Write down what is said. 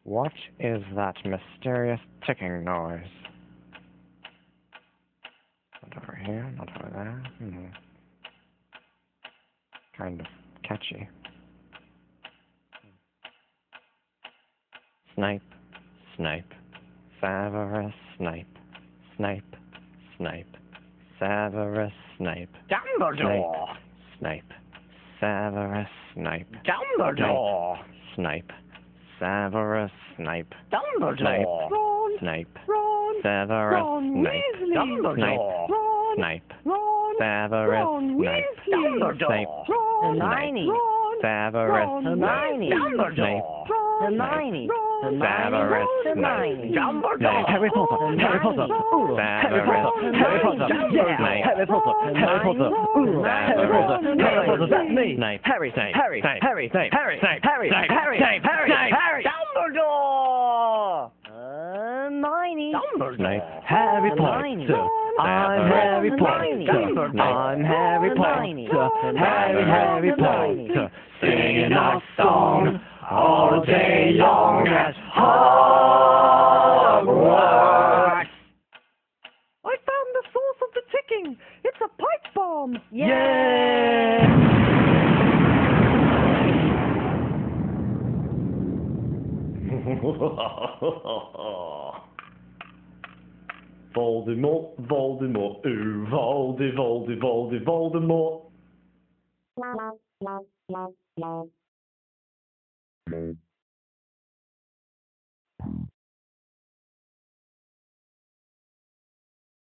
What is that mysterious ticking noise? Not over here, not over there. Kind of catchy. Snipe, snipe, Severus Snape, Snape, Snape, Severus Snape, Dumbledore! Snape, Severus Snape, Dumbledore! Snape, Severus Snape, Dumbledore! Snape, Ron! Severus Ron Snape, Weasley! Dumbledore! Ron! Snape, Ron! Severus Ron Snape, Weasley! Snape, Ron! Hermione. Ron! Severus Hermione. Dumbledore! Hermione. Severus Hermione. Dumbledore! Harry Potter, Harry Potter, Harry Potter, Harry Potter, Harry Potter, Harry Potter, Harry Potter, Harry Potter, that's me. Snape, Harry, Snape, Harry, Snape, Harry, Snape, Harry, Snape, Harry, Snape, Harry, Snape, Harry, Snape, Harry, Dumbledore! Hermione. Snape, Harry Hermione. Potter. I'm Harry Potter. I'm Harry Potter. Harry Potter. Singing our song all day long at Hogwarts. I found the source of the ticking. It's a pipe bomb. Voldemort, Voldemort, ooh, Voldemort.